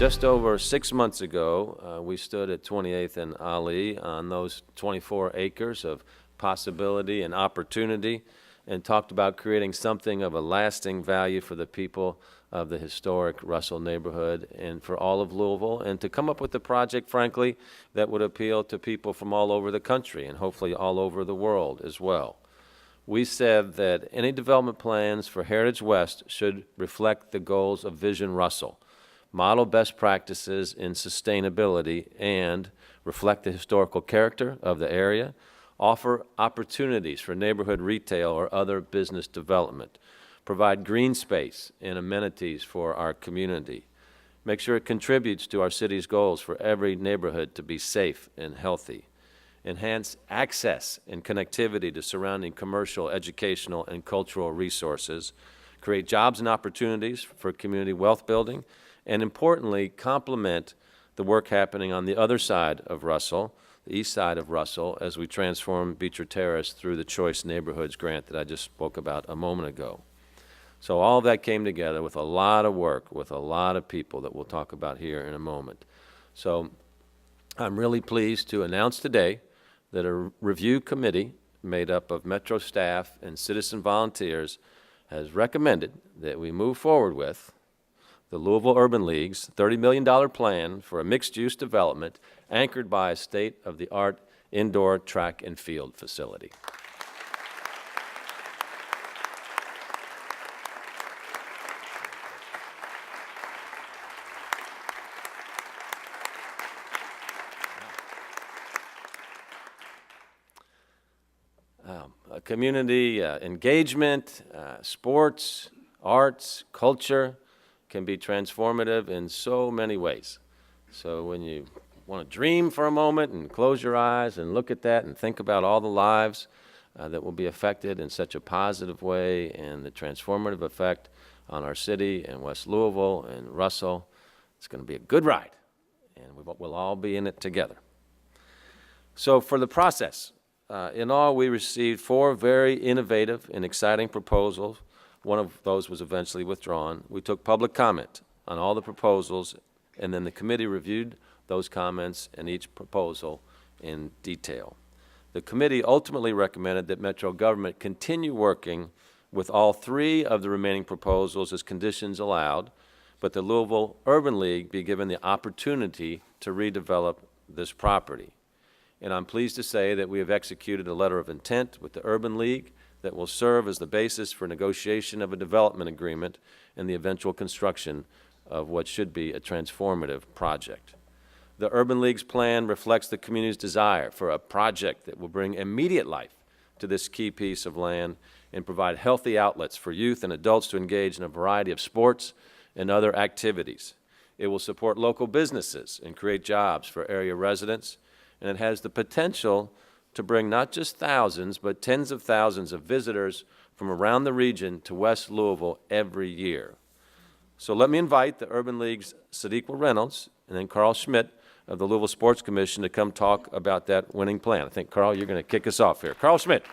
Just over 6 months ago, we stood at 28th and Ali on those 24 acres of possibility and opportunity and talked about creating something of a lasting value for the people of the historic Russell neighborhood and for all of Louisville, and to come up with a project, frankly, that would appeal to people from all over the country and hopefully all over the world as well. We said that any development plans for Heritage West should reflect the goals of Vision Russell, model best practices in sustainability, and reflect the historical character of the area, offer opportunities for neighborhood retail or other business development, provide green space and amenities for our community, make sure it contributes to our city's goals for every neighborhood to be safe and healthy, enhance access and connectivity to surrounding commercial, educational, and cultural resources, create jobs and opportunities for community wealth building, and importantly, complement the work happening on the other side of Russell, the east side of Russell, as we transform Beecher Terrace through the Choice Neighborhoods grant that I just spoke about a moment ago. So all of that came together with a lot of work, with a lot of people that we'll talk about here in a moment. So I'm really pleased to announce today that a review committee made up of Metro staff and citizen volunteers has recommended that we move forward with the Louisville Urban League's $30 million plan for a mixed-use development anchored by a state-of-the-art indoor track and field facility. Community engagement, sports, arts, culture can be transformative in so many ways. So when you want to dream for a moment and close your eyes and look at that and think about all the lives that will be affected in such a positive way and the transformative effect on our city and West Louisville and Russell, it's going to be a good ride, and we'll all be in it together. So for the process, in all, we received 4 very innovative and exciting proposals. One of those was eventually withdrawn. We took public comment on all the proposals, and then the committee reviewed those comments and each proposal in detail. The committee ultimately recommended that Metro government continue working with all 3 of the remaining proposals as conditions allowed, but the Louisville Urban League be given the opportunity to redevelop this property. And I'm pleased to say that we have executed a letter of intent with the Urban League that will serve as the basis for negotiation of a development agreement and the eventual construction of what should be a transformative project. The Urban League's plan reflects the community's desire for a project that will bring immediate life to this key piece of land and provide healthy outlets for youth and adults to engage in a variety of sports and other activities. It will support local businesses and create jobs for area residents, and it has the potential to bring not just thousands, but tens of thousands of visitors from around the region to West Louisville every year. So let me invite the Urban League's Sadiqa Reynolds and then Karl Schmidt of the Louisville Sports Commission to come talk about that winning plan. I think, Karl, you're going to kick us off here. Karl Schmidt.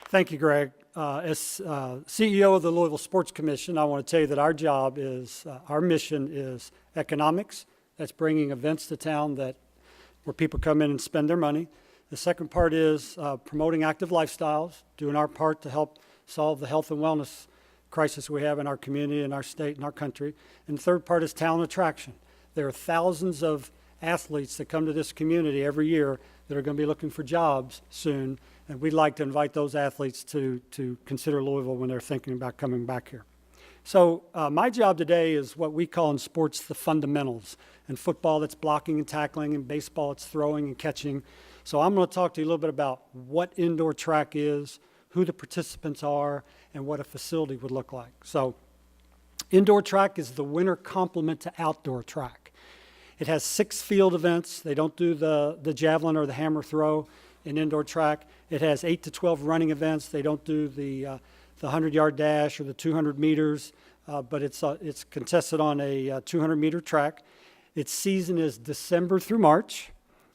Thank you, Greg. As CEO of the Louisville Sports Commission, I want to tell you that our job is, our mission is economics. That's bringing events to town where people come in and spend their money. The second part is promoting active lifestyles, doing our part to help solve the health and wellness crisis we have in our community, in our state, and our country. And the third part is talent attraction. There are thousands of athletes that come to this community every year that are going to be looking for jobs soon, and we'd like to invite those athletes to consider Louisville when they're thinking about coming back here. So my job today is what we call in sports the fundamentals. In football, that's blocking and tackling. In baseball, it's throwing and catching. So I'm going to talk to you a little bit about what indoor track is, who the participants are, and what a facility would look like. So indoor track is the winter complement to outdoor track. It has 6 field events. They don't do the javelin or the hammer throw in indoor track. It has 8 to 12 running events. They don't do the 100-yard dash or the 200 meters, but it's contested on a 200-meter track. Its season is December through March,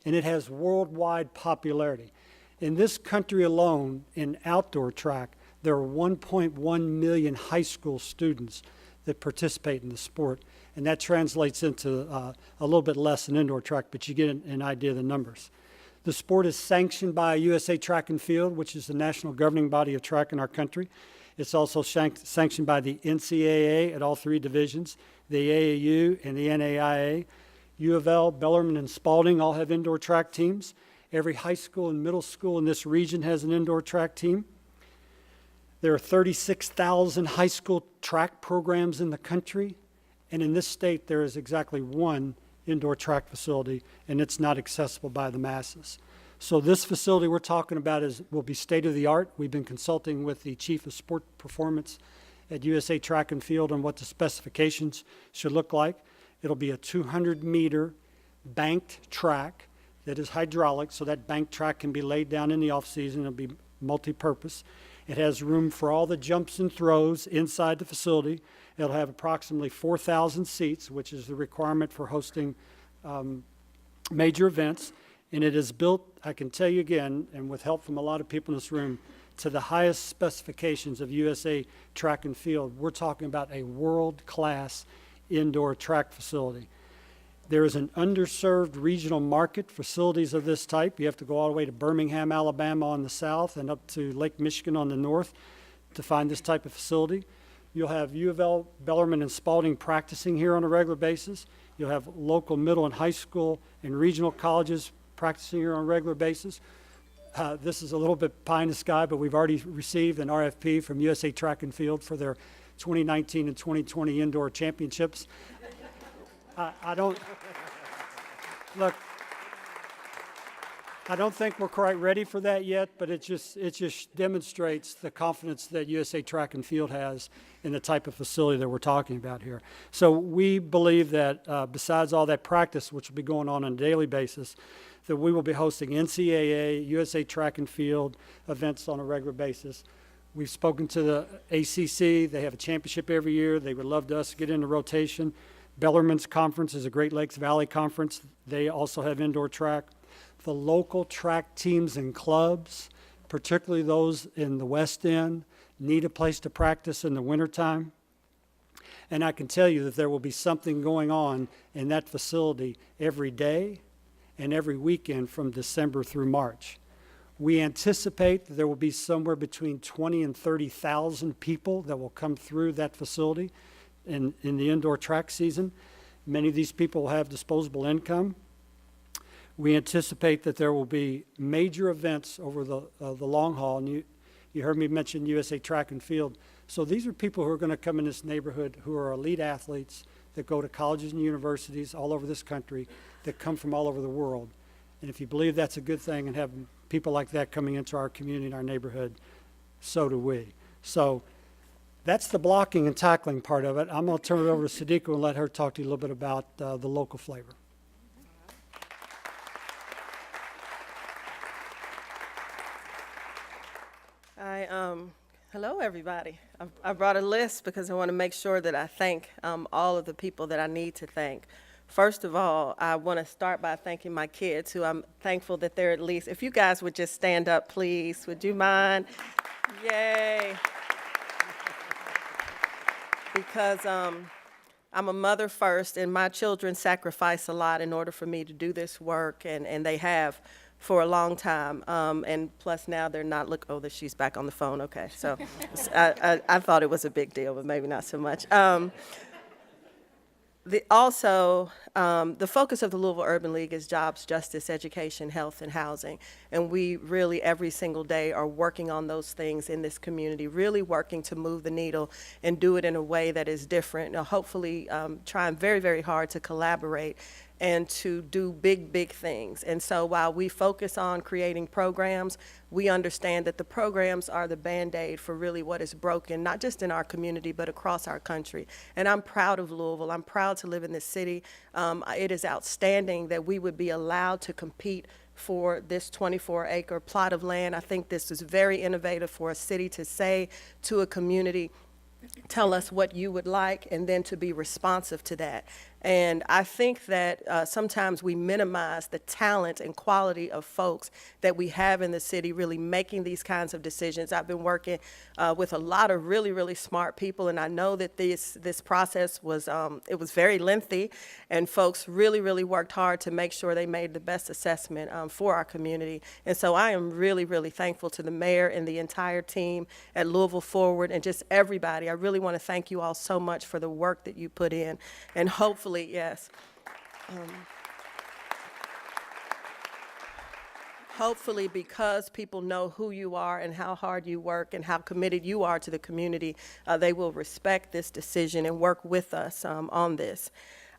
and it has worldwide popularity. In this country alone, in outdoor track, There are 1.1 million high school students that participate in the sport, and that translates into a little bit less than indoor track, but you get an idea of the numbers. The sport is sanctioned by USA Track and Field, which is the national governing body of track in our country. It's also sanctioned by the NCAA at all three divisions, the AAU and the NAIA. U of L, Bellarmine, and Spalding all have indoor track teams. Every high school and middle school in this region has an indoor track team. There are 36,000 high school track programs in the country, and in this state there is exactly one indoor track facility, and it's not accessible by the masses. So this facility we're talking about will be state-of-the-art. We've been consulting with the Chief of Sport Performance at USA Track and Field on what the specifications should look like. It'll be a 200-meter banked track that is hydraulic, so that banked track can be laid down in the off-season. It'll be multi-purpose. It has room for all the jumps and throws inside the facility. It'll have approximately 4,000 seats, which is the requirement for hosting major events. And it is built, I can tell you again, and with help from a lot of people in this room, to the highest specifications of USA Track and Field. We're talking about a world-class indoor track facility. There is an underserved regional market for facilities of this type. You have to go all the way to Birmingham, Alabama on the south and up to Lake Michigan on the north to find this type of facility. You'll have U of L, Bellarmine, and Spalding practicing here on a regular basis. You'll have local middle and high school and regional colleges practicing here on a regular basis. This is a little bit pie in the sky, but we've already received an RFP from USA Track and Field for their 2019 and 2020 indoor championships. I don't think we're quite ready for that yet, but it just demonstrates the confidence that USA Track and Field has in the type of facility that we're talking about here. So we believe that besides all that practice, which will be going on a daily basis, that we will be hosting NCAA, USA Track and Field events on a regular basis. We've spoken to the ACC. They have a championship every year. They would love us to get into rotation. Bellarmine's conference is a Great Lakes Valley conference. They also have indoor track. The local track teams and clubs, particularly those in the West End, need a place to practice in the wintertime. And I can tell you that there will be something going on in that facility every day and every weekend from December through March. We anticipate that there will be somewhere between 20 and 30,000 people that will come through that facility in the indoor track season. Many of these people will have disposable income. We anticipate that there will be major events over the long haul. And you heard me mention USA Track and Field. So these are people who are going to come in this neighborhood who are elite athletes that go to colleges and universities all over this country, that come from all over the world. And if you believe that's a good thing and have people like that coming into our community and our neighborhood, so do we. So that's the blocking and tackling part of it. I'm going to turn it over to Sadiqa and let her talk to you a little bit about the local flavor. Hello, everybody. I brought a list because I want to make sure that I thank all of the people that I need to thank. First of all, I want to start by thanking my kids, who I'm thankful that they're at least, if you guys would just stand up, please, would you mind? Yay. Because I'm a mother first, and my children sacrifice a lot in order for me to do this work, and they have for a long time, and plus now they're not, she's back on the phone, okay. So I thought it was a big deal, but maybe not so much. The focus of the Louisville Urban League is jobs, justice, education, health, and housing. And we really, every single day, are working on those things in this community, really working to move the needle and do it in a way that is different. Hopefully trying very, very hard to collaborate and to do big, big things. And so while we focus on creating programs, we understand that the programs are the Band-Aid for really what is broken, not just in our community, but across our country. And I'm proud of Louisville. I'm proud to live in this city. It is outstanding that we would be allowed to compete for this 24-acre plot of land. I think this is very innovative for a city to say to a community, tell us what you would like, and then to be responsive to that. And I think that sometimes we minimize the talent and quality of folks that we have in the city really making these kinds of decisions. I've been working with a lot of really, really smart people, and I know that this process was, it was very lengthy, and folks really, really worked hard to make sure they made the best assessment for our community. And so I am really, really thankful to the mayor and the entire team at Louisville Forward and just everybody. I really want to thank you all so much for the work that you put in, and hopefully, yes. Hopefully, because people know who you are and how hard you work and how committed you are to the community, they will respect this decision and work with us on this.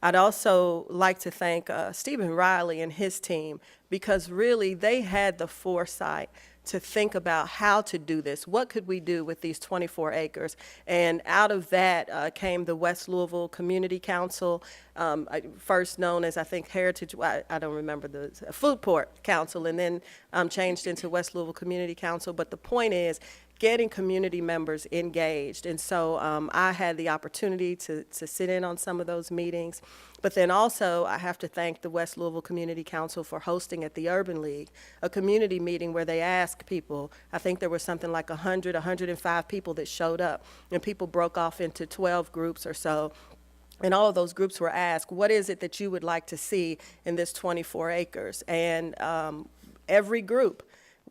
I'd also like to thank Stephen Riley and his team, because really they had the foresight to think about how to do this. What could we do with these 24 acres? And out of that came the West Louisville Community Council, first known as, I think, Heritage, I don't remember, the Foodport Council, and then changed into West Louisville Community Council. But the point is, getting community members engaged. And so I had the opportunity to sit in on some of those meetings. But then also, I have to thank the West Louisville Community Council for hosting at the Urban League a community meeting where they asked people, I think there was something like 100, 105 people that showed up, and people broke off into 12 groups or so. And all of those groups were asked, what is it that you would like to see in this 24 acres? And every group,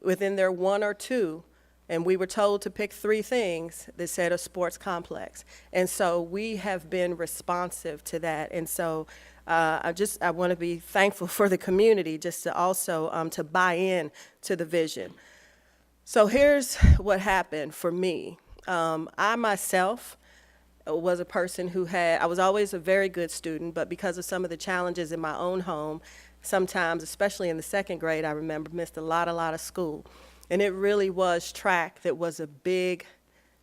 within their one or two, and we were told to pick 3 things that said a sports complex. And so we have been responsive to that. And so I want to be thankful for the community just to also to buy in to the vision. So here's what happened for me. I myself was a person who I was always a very good student, but because of some of the challenges in my own home, sometimes, especially in the 2nd grade, I remember missed a lot of school. And it really was track that was a big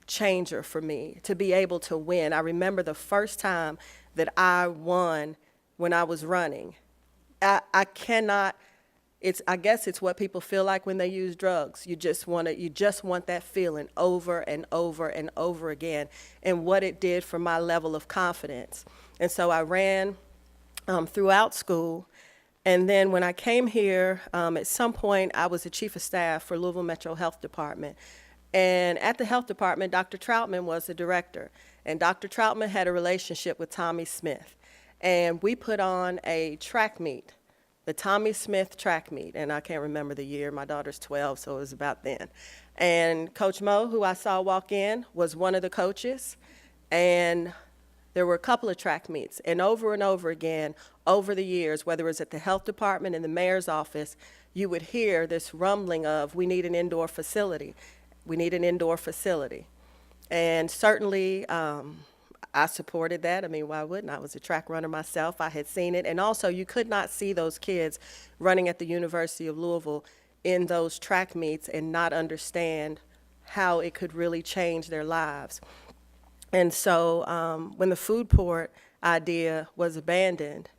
changer for me, to be able to win. I remember the first time that I won when I was running. I guess it's what people feel like when they use drugs. You just want that feeling over and over and over again, and what it did for my level of confidence. And so I ran throughout school. And then when I came here, at some point, I was the chief of staff for Louisville Metro Health Department. And at the health department, Dr. Troutman was the director. And Dr. Troutman had a relationship with Tommy Smith. And we put on a track meet, the Tommy Smith track meet. And I can't remember the year. My daughter's 12, so it was about then. And Coach Mo, who I saw walk in, was one of the coaches. And there were a couple of track meets, and over again, over the years, whether it was at the health department and the mayor's office, you would hear this rumbling of, we need an indoor facility. We need an indoor facility. And certainly, I supported that. I mean, why wouldn't I? I was a track runner myself. I had seen it. And also, you could not see those kids running at the University of Louisville in those track meets and not understand how it could really change their lives. And so when the food port idea was abandoned,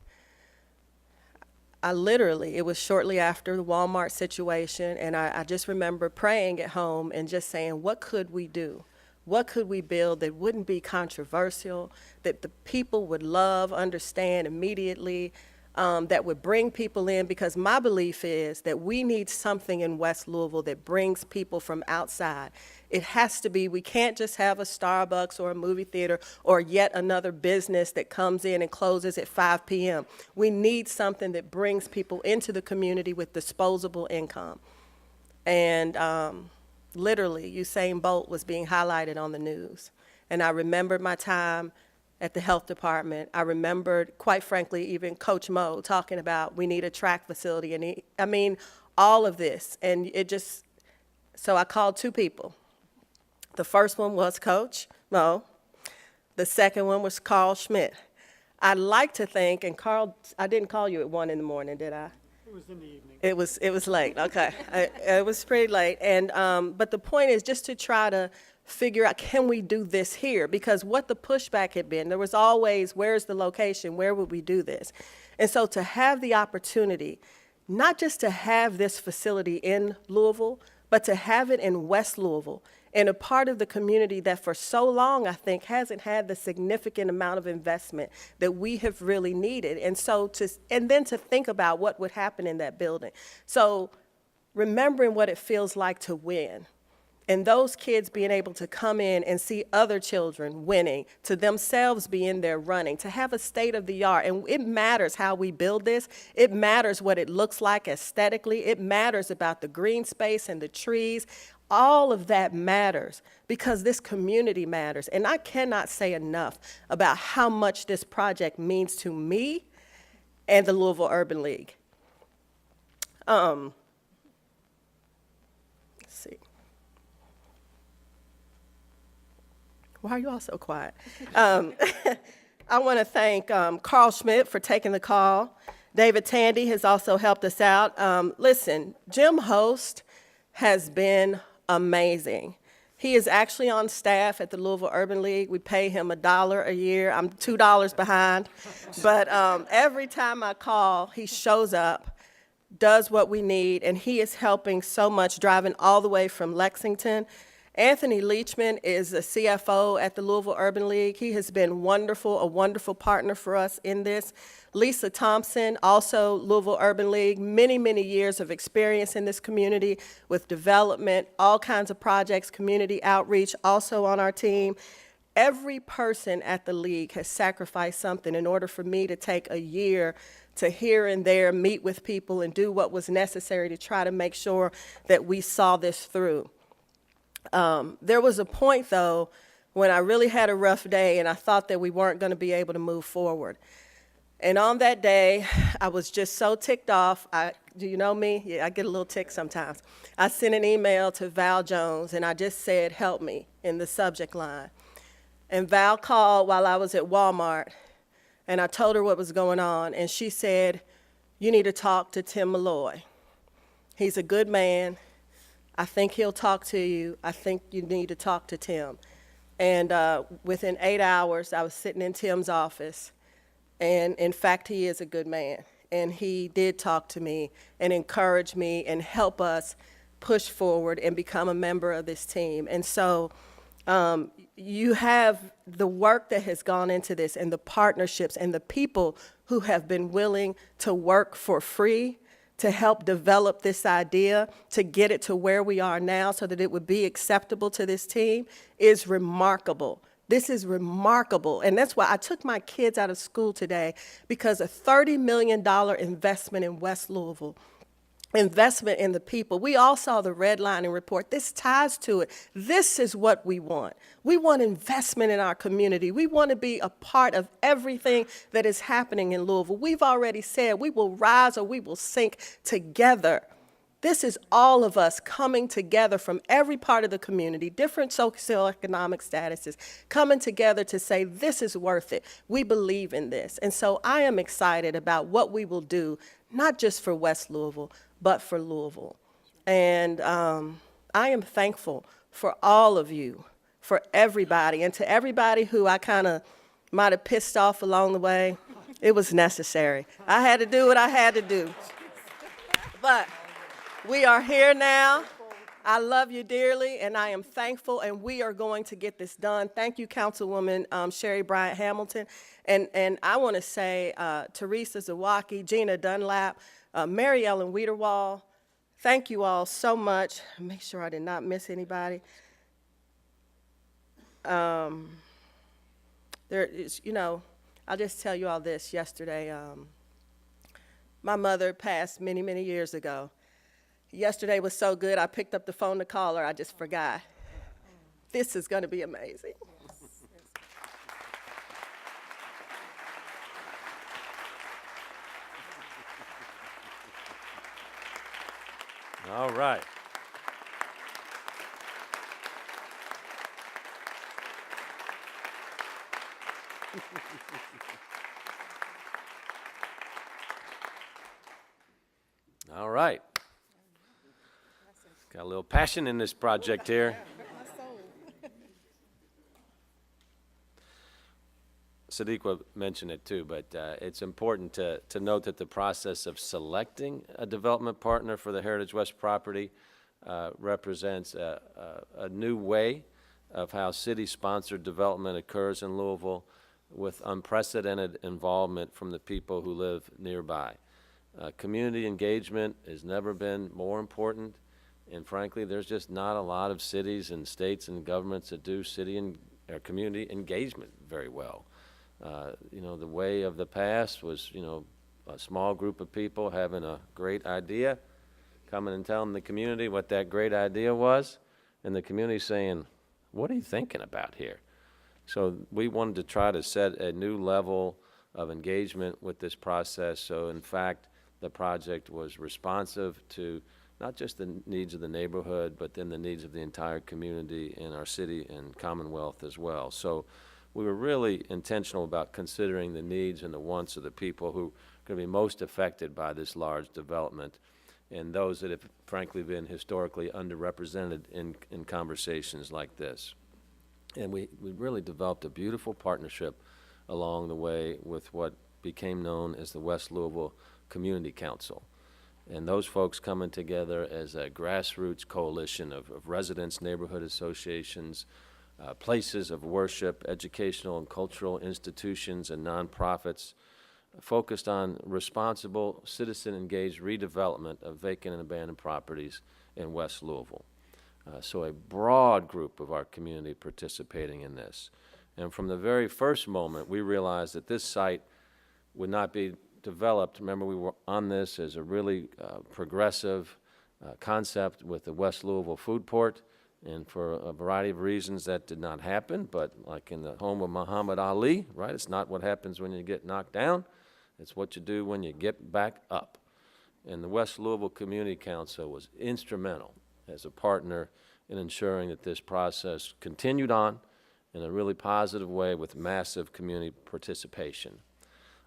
it was shortly after the Walmart situation, and I just remember praying at home and just saying, what could we do? What could we build that wouldn't be controversial, that the people would love, understand immediately, that would bring people in? Because my belief is that we need something in West Louisville that brings people from outside. It has to be, we can't just have a Starbucks or a movie theater or yet another business that comes in and closes at 5 p.m. We need something that brings people into the community with disposable income. And literally, Usain Bolt was being highlighted on the news. And I remembered my time at the health department. I remembered, quite frankly, even Coach Mo talking about we need a track facility. And all of this. And so I called 2 people. The first one was Coach Mo. The second one was Karl Schmidt. I'd like to think, and Karl, I didn't call you at 1 in the morning, did I? It was in the evening. It was late, okay. It was pretty late. And but the point is just to try to figure out, can we do this here? Because what the pushback had been, there was always, where's the location? Where would we do this? And so to have the opportunity, not just to have this facility in Louisville, but to have it in West Louisville, in a part of the community that for so long, I think, hasn't had the significant amount of investment that we have really needed. And so and then to think about what would happen in that building. So remembering what it feels like to win, and those kids being able to come in and see other children winning, to themselves be in there running, to have a state of the art. And it matters how we build this. It matters what it looks like aesthetically. It matters about the green space and the trees. All of that matters because this community matters. And I cannot say enough about how much this project means to me and the Louisville Urban League. Let's see. Why are you all so quiet? I want to thank Karl Schmidt for taking the call. David Tandy has also helped us out. Listen, Jim Host has been amazing. He is actually on staff at the Louisville Urban League. We pay him $1 a year. I'm $2 behind. But every time I call, he shows up, does what we need, and he is helping so much, driving all the way from Lexington. Anthony Leachman is a CFO at the Louisville Urban League. He has been wonderful, a wonderful partner for us in this. Lisa Thompson, also Louisville Urban League, many, many years of experience in this community with development, all kinds of projects, community outreach, also on our team. Every person at the league has sacrificed something in order for me to take a year to here and there meet with people and do what was necessary to try to make sure that we saw this through. There was a point, though, when I really had a rough day and I thought that we weren't going to be able to move forward. And on that day, I was just so ticked off. Do you know me? Yeah, I get a little tick sometimes. I sent an email to Val Jones, and I just said, "Help me," in the subject line. And Val called while I was at Walmart, and I told her what was going on, and she said, "You need to talk to Tim Malloy. He's a good man. I think he'll talk to you. I think you need to talk to Tim." And within 8 hours, I was sitting in Tim's office. And in fact, he is a good man. And he did talk to me and encourage me and help us push forward and become a member of this team. And so you have the work that has gone into this and the partnerships and the people who have been willing to work for free to help develop this idea, to get it to where we are now so that it would be acceptable to this team is remarkable. This is remarkable, and that's why I took my kids out of school today, because a $30 million investment in West Louisville, investment in the people. We all saw the redlining report. This ties to it. This is what we want. We want investment in our community. We want to be a part of everything that is happening in Louisville. We've already said we will rise or we will sink together. This is all of us coming together from every part of the community, different socioeconomic statuses, coming together to say this is worth it. We believe in this. And so I am excited about what we will do, not just for West Louisville, but for Louisville. And I am thankful for all of you, for everybody, and to everybody who I kind of might have pissed off along the way. It was necessary. I had to do what I had to do. But we are here now. I love you dearly, and I am thankful, and we are going to get this done. Thank you, Councilwoman Cheri Bryant Hamilton. And I want to say Teresa Zawacki, Gina Dunlap, Mary Ellen Wiederwall, thank you all so much. Make sure I did not miss anybody. There is, I'll just tell you all this. Yesterday, my mother passed many, many years ago. Yesterday was so good, I picked up the phone to call her. I just forgot. This is going to be amazing. All right. All right. Got a little passion in this project here. Sadiqa mentioned it too, but it's important to note that the process of selecting a development partner for the Heritage West property represents a new way of how city-sponsored development occurs in Louisville with unprecedented involvement from the people who live nearby. Community engagement has never been more important, and frankly, there's just not a lot of cities and states and governments that do community engagement very well. You know, the way of the past was, you know, a small group of people having a great idea, coming and telling the community what that great idea was, and the community saying, what are you thinking about here? So we wanted to try to set a new level of engagement with this process. So in fact, the project was responsive to not just the needs of the neighborhood, but then the needs of the entire community in our city and Commonwealth as well. So we were really intentional about considering the needs and the wants of the people who are going to be most affected by this large development, and those that have frankly been historically underrepresented in conversations like this. And we really developed a beautiful partnership along the way with what became known as the West Louisville Community Council. And those folks coming together as a grassroots coalition of residents, neighborhood associations, places of worship, educational and cultural institutions, and nonprofits, focused on responsible, citizen-engaged redevelopment of vacant and abandoned properties in West Louisville. So a broad group of our community participating in this. And from the very first moment, we realized that this site would not be developed. Remember, we were on this as a really progressive concept with the West Louisville Food Port, and for a variety of reasons that did not happen. But like in the home of Muhammad Ali, right, it's not what happens when you get knocked down, it's what you do when you get back up. And the West Louisville Community Council was instrumental as a partner in ensuring that this process continued on in a really positive way with massive community participation.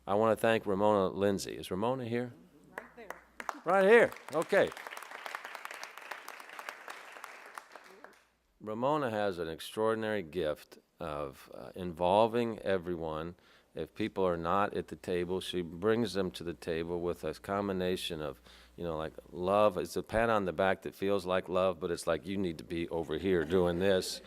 I want to thank Ramona Lindsay. Is Ramona here? Right there. Right here, okay. Ramona has an extraordinary gift of involving everyone. If people are not at the table, she brings them to the table with a combination of, you know, like love. It's a pat on the back that feels like love, but it's like you need to be over here doing this.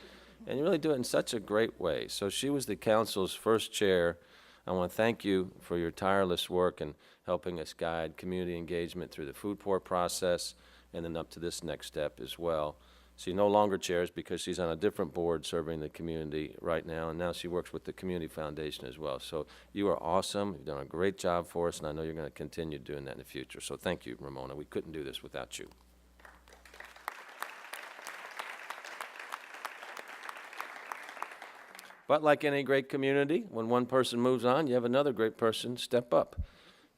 And you really do it in such a great way. So she was the council's first chair. I want to thank you for your tireless work in helping us guide community engagement through the food port process and then up to this next step as well. She no longer chairs because she's on a different board serving the community right now, and now she works with the Community Foundation as well. So you are awesome. You've done a great job for us, and I know you're going to continue doing that in the future. So thank you, Ramona. We couldn't do this without you. But like any great community, when one person moves on, you have another great person step up.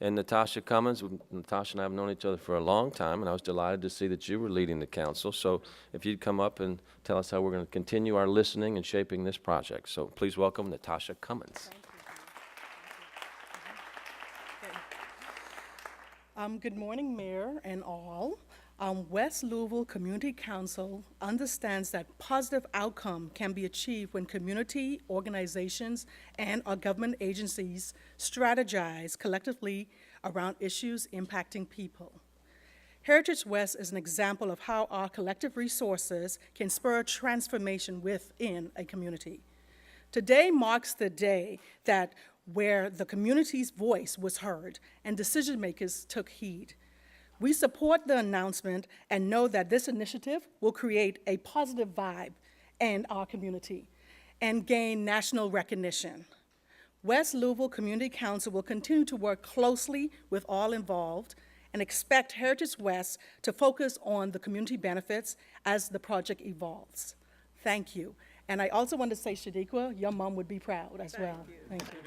And Natasha Cummins, Natasha and I have known each other for a long time, and I was delighted to see that you were leading the council. So if you'd come up and tell us how we're going to continue our listening and shaping this project. So please welcome Natasha Cummins. Good morning, Mayor and all. West Louisville Community Council understands that positive outcome can be achieved when community organizations and our government agencies strategize collectively around issues impacting people. Heritage West is an example of how our collective resources can spur transformation within a community. Today marks the day that where the community's voice was heard and decision makers took heed. We support the announcement and know that this initiative will create a positive vibe in our community and gain national recognition. West Louisville Community Council will continue to work closely with all involved and expect Heritage West to focus on the community benefits as the project evolves. Thank you. And I also want to say, Sadiqa, your mom would be proud as well. Thank you.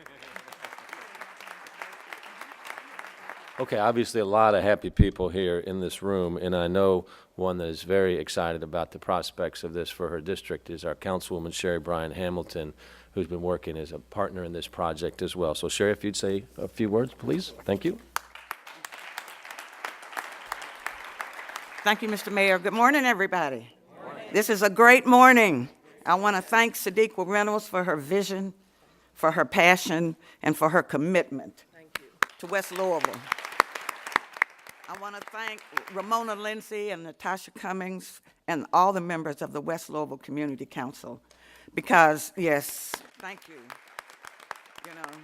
Okay, obviously a lot of happy people here in this room, and I know one that is very excited about the prospects of this for her district is our Councilwoman Cheri Bryant Hamilton, who's been working as a partner in this project as well. So Cheri, if you'd say a few words, please. Thank you. Thank you, Mr. Mayor. Good morning, everybody. Good morning. This is a great morning. I want to thank Sadiqa Reynolds for her vision, for her passion, and for her commitment to West Louisville. I want to thank Ramona Lindsay and Natasha Cummins and all the members of the West Louisville Community Council because, yes, thank you. You know,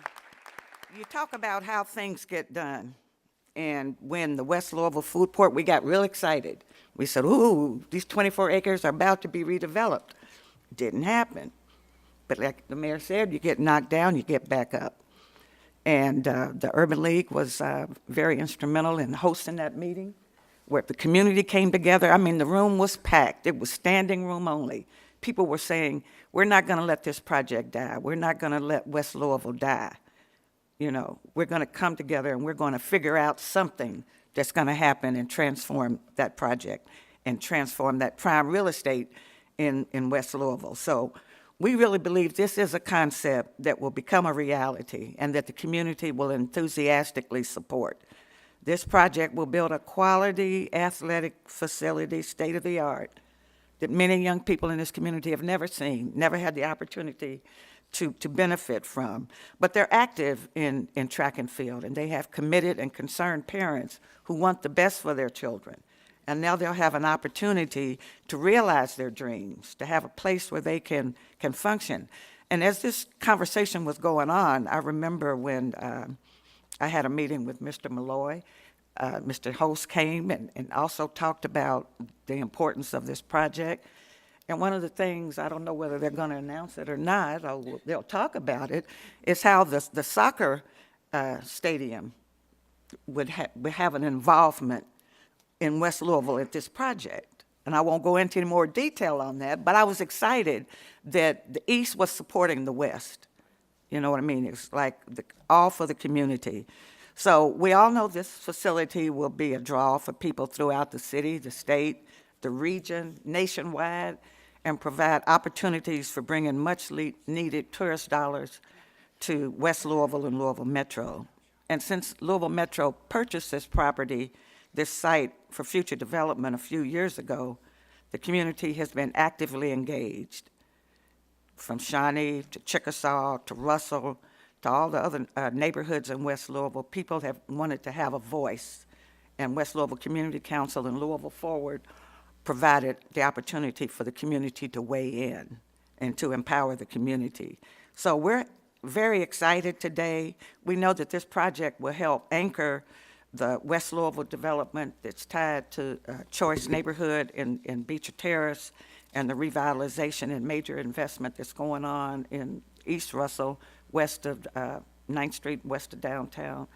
you talk about how things get done. And when the West Louisville Food Port, we got real excited. We said, ooh, these 24 acres are about to be redeveloped. Didn't happen. But like the mayor said, you get knocked down, you get back up. And the Urban League was very instrumental in hosting that meeting where the community came together. I mean, the room was packed. It was standing room only. People were saying, we're not going to let this project die. We're not going to let West Louisville die. You know, we're going to come together and we're going to figure out something that's going to happen and transform that project and transform that prime real estate in West Louisville. So we really believe this is a concept that will become a reality and that the community will enthusiastically support. This project will build a quality athletic facility, state-of-the-art, that many young people in this community have never seen, never had the opportunity to benefit from. But they're active in track and field, and they have committed and concerned parents who want the best for their children. And now they'll have an opportunity to realize their dreams, to have a place where they can function. And as this conversation was going on, I remember when I had a meeting with Mr. Malloy. Mr. Host came and also talked about the importance of this project. And one of the things, I don't know whether they're going to announce it or not, or they'll talk about it, is how the soccer stadium would have an involvement in West Louisville at this project. And I won't go into any more detail on that, but I was excited that the East was supporting the West. You know what I mean? It's like all for the community. So we all know this facility will be a draw for people throughout the city, the state, the region, nationwide, and provide opportunities for bringing much needed tourist dollars to West Louisville and Louisville Metro. And since Louisville Metro purchased this property, this site for future development a few years ago, the community has been actively engaged. From Shawnee to Chickasaw to Russell to all the other neighborhoods in West Louisville, people have wanted to have a voice. And West Louisville Community Council and Louisville Forward provided the opportunity for the community to weigh in and to empower the community. So we're very excited today. We know that this project will help anchor the West Louisville development that's tied to Choice neighborhood in Beecher Terrace and the revitalization and major investment that's going on in East Russell, west of 9th Street, west of downtown.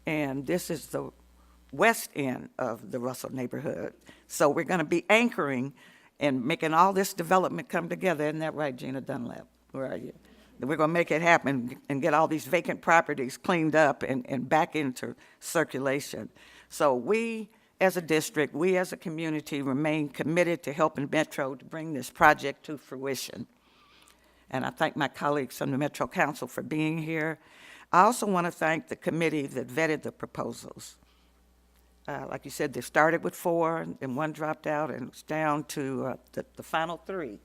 And this is the west end of the Russell neighborhood. So we're going to be anchoring and making all this development come together. Isn't that right, Gina Dunlap? Where are you? We're going to make it happen and get all these vacant properties cleaned up and back into circulation. So we, as a district, we as a community remain committed to helping Metro to bring this project to fruition. And I thank my colleagues from the Metro Council for being here. I also want to thank the committee that vetted the proposals. Like you said, they started with 4 and 1 dropped out and it's down to the final 3.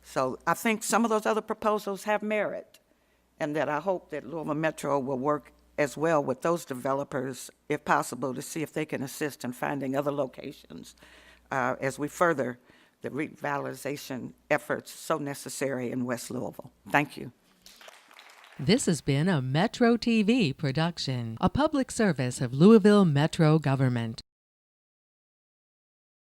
So I think some of those other proposals have merit, and that I hope that Louisville Metro will work as well with those developers, if possible, to see if they can assist in finding other locations as we further the revitalization efforts so necessary in West Louisville. Thank you. This has been a Metro TV production, a public service of Louisville Metro government.